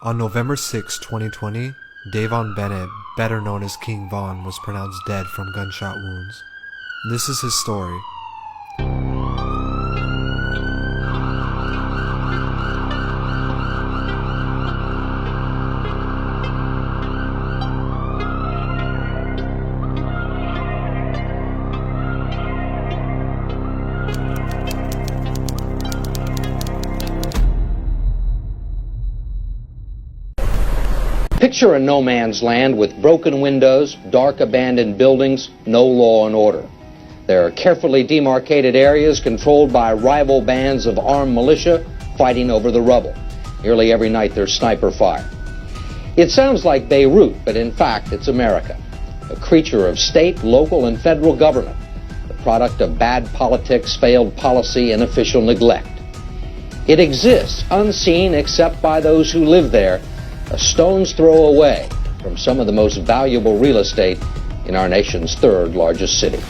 On November 6, 2020, Davon Bennett, better known as King Von, was pronounced dead from gunshot wounds. This is his story. Picture a no man's land with broken windows, dark abandoned buildings, no law and order. There are carefully demarcated areas controlled by rival bands of armed militia fighting over the rubble. Nearly every night there's sniper fire. It sounds like Beirut, but in fact it's America, a creature of state, local, and federal government, the product of bad politics, failed policy, and official neglect. It exists unseen except by those who live there, a stone's throw away from some of the most valuable real estate in our nation's third largest city.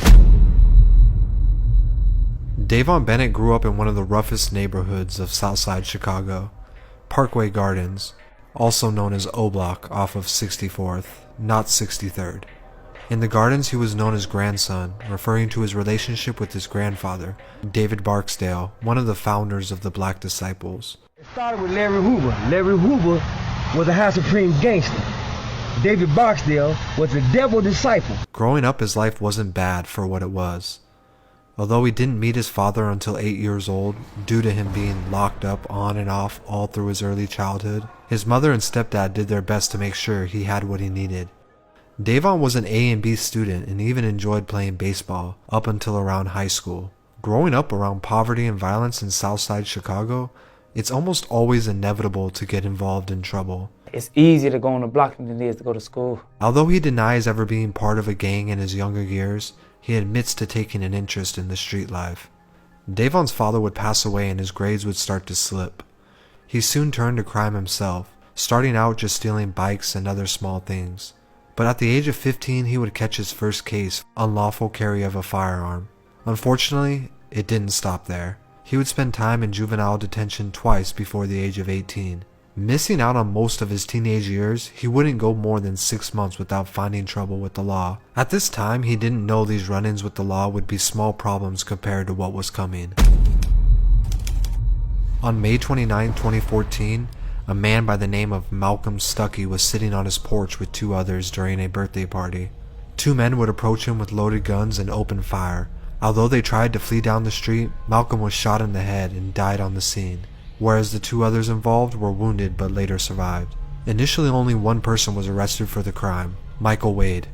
Davon Bennett grew up in one of the roughest neighborhoods of Southside Chicago, Parkway Gardens, also known as O Block off of 64th, not 63rd. In the Gardens, he was known as Grandson, referring to his relationship with his grandfather, David Barksdale, one of the founders of the Black Disciples. It started with Larry Hoover. Larry Hoover was a high supreme gangster. David Barksdale was a devil disciple. Growing up, his life wasn't bad for what it was. Although he didn't meet his father until 8 years old, due to him being locked up on and off all through his early childhood, his mother and stepdad did their best to make sure he had what he needed. Davon was an A and B student and even enjoyed playing baseball up until around high school. Growing up around poverty and violence in Southside Chicago, it's almost always inevitable to get involved in trouble. It's easier to go on the block than it is to go to school. Although he denies ever being part of a gang in his younger years, he admits to taking an interest in the street life. Davon's father would pass away and his grades would start to slip. He soon turned to crime himself, starting out just stealing bikes and other small things. But at the age of 15, he would catch his first case, unlawful carry of a firearm. Unfortunately, it didn't stop there. He would spend time in juvenile detention twice before the age of 18. Missing out on most of his teenage years, he wouldn't go more than 6 months without finding trouble with the law. At this time, he didn't know these run-ins with the law would be small problems compared to what was coming. On May 29, 2014, a man by the name of Malcolm Stuckey was sitting on his porch with 2 others during a birthday party. 2 men would approach him with loaded guns and open fire. Although they tried to flee down the street, Malcolm was shot in the head and died on the scene, whereas the 2 others involved were wounded but later survived. Initially, only one person was arrested for the crime, Michael Wade.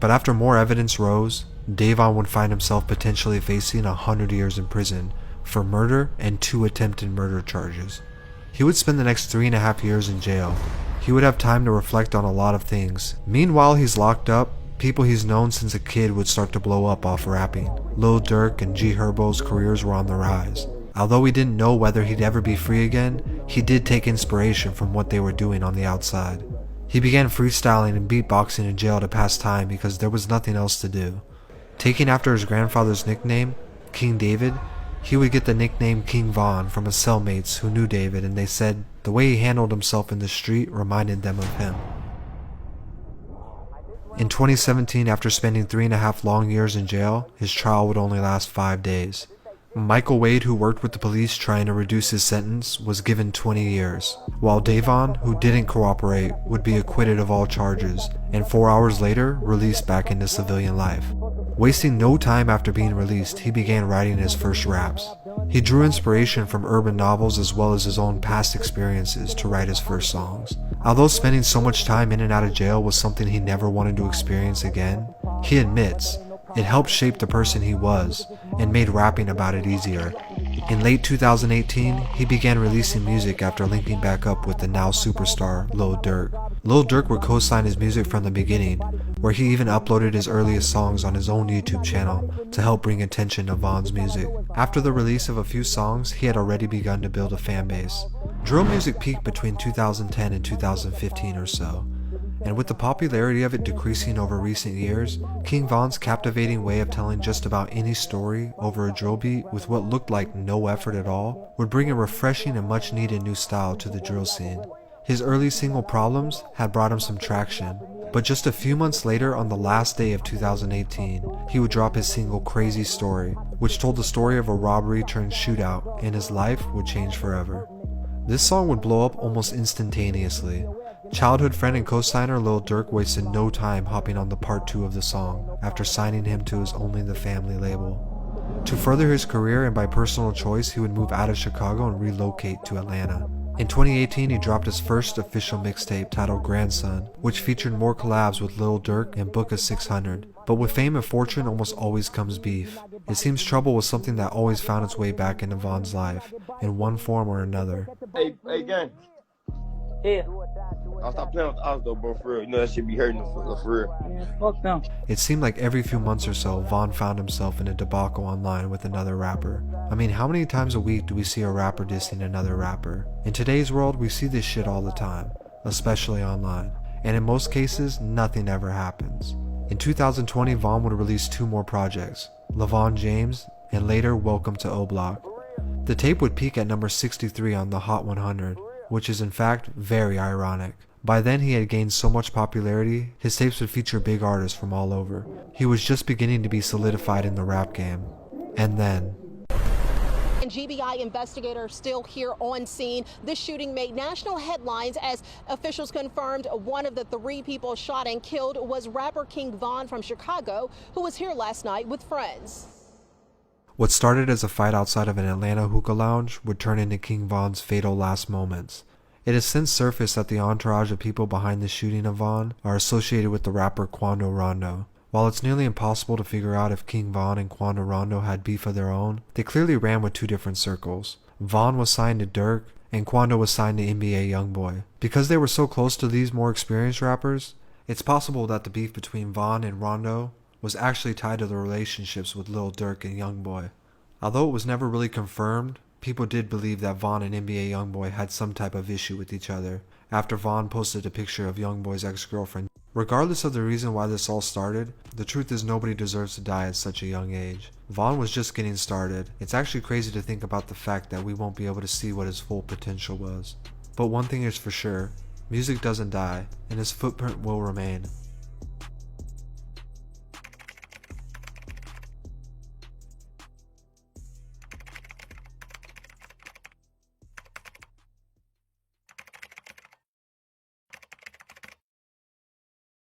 But after more evidence rose, Davon would find himself potentially facing 100 years in prison for murder and 2 attempted murder charges. He would spend the next 3.5 years in jail. He would have time to reflect on a lot of things. Meanwhile, he's locked up. People he's known since a kid would start to blow up off rapping. Lil Durk and G Herbo's careers were on the rise. Although he didn't know whether he'd ever be free again, he did take inspiration from what they were doing on the outside. He began freestyling and beatboxing in jail to pass time because there was nothing else to do. Taking after his grandfather's nickname, King David, he would get the nickname King Von from his cellmates who knew David, and they said the way he handled himself in the street reminded them of him. In 2017, after spending 3.5 long years in jail, his trial would only last 5 days. Michael Wade, who worked with the police trying to reduce his sentence, was given 20 years, while Davon, who didn't cooperate, would be acquitted of all charges, and 4 hours later, released back into civilian life. Wasting no time after being released, he began writing his first raps. He drew inspiration from urban novels as well as his own past experiences to write his first songs. Although spending so much time in and out of jail was something he never wanted to experience again, he admits it helped shape the person he was and made rapping about it easier. In late 2018, he began releasing music after linking back up with the now superstar Lil Durk. Lil Durk would co-sign his music from the beginning, where he even uploaded his earliest songs on his own YouTube channel to help bring attention to Von's music. After the release of a few songs, he had already begun to build a fan base. Drill music peaked between 2010 and 2015 or so, and with the popularity of it decreasing over recent years, King Von's captivating way of telling just about any story over a drill beat with what looked like no effort at all would bring a refreshing and much needed new style to the drill scene. His early single Problems had brought him some traction, but just a few months later, on the last day of 2018, he would drop his single Crazy Story, which told the story of a robbery turned shootout, and his life would change forever. This song would blow up almost instantaneously. Childhood friend and co-signer Lil Durk wasted no time hopping on the part 2 of the song after signing him to his Only the Family label. To further his career and by personal choice, he would move out of Chicago and relocate to Atlanta. In 2018, he dropped his first official mixtape titled Grandson, which featured more collabs with Lil Durk and Booka 600. But with fame and fortune almost always comes beef. It seems trouble was something that always found its way back into Von's life, in one form or another. Hey, gang. Yeah. I'll stop playing with the odds though, bro, for real. You know that shit be hurting for real. Yeah, fuck them. It seemed like every few months or so, Von found himself in a debacle online with another rapper. I mean, how many times a week do we see a rapper dissing another rapper? In today's world, we see this shit all the time, especially online. And in most cases, nothing ever happens. In 2020, Von would release 2 more projects, LeVon James, and later Welcome to O-Block. The tape would peak at number 63 on the Hot 100, which is in fact very ironic. By then he had gained so much popularity, his tapes would feature big artists from all over. He was just beginning to be solidified in the rap game. And then... And GBI investigators still here on scene. This shooting made national headlines as officials confirmed one of the 3 people shot and killed was rapper King Von from Chicago, who was here last night with friends. What started as a fight outside of an Atlanta hookah lounge would turn into King Von's fatal last moments. It has since surfaced that the entourage of people behind the shooting of Von are associated with the rapper Quando Rondo. While it's nearly impossible to figure out if King Von and Quando Rondo had beef of their own, they clearly ran with 2 different circles. Von was signed to Durk, and Quando was signed to NBA Youngboy. Because they were so close to these more experienced rappers, it's possible that the beef between Von and Rondo was actually tied to the relationships with Lil Durk and Youngboy. Although it was never really confirmed, people did believe that Von and NBA Youngboy had some type of issue with each other, after Von posted a picture of Youngboy's ex-girlfriend. Regardless of the reason why this all started, the truth is nobody deserves to die at such a young age. Von was just getting started. It's actually crazy to think about the fact that we won't be able to see what his full potential was. But one thing is for sure, music doesn't die, and his footprint will remain.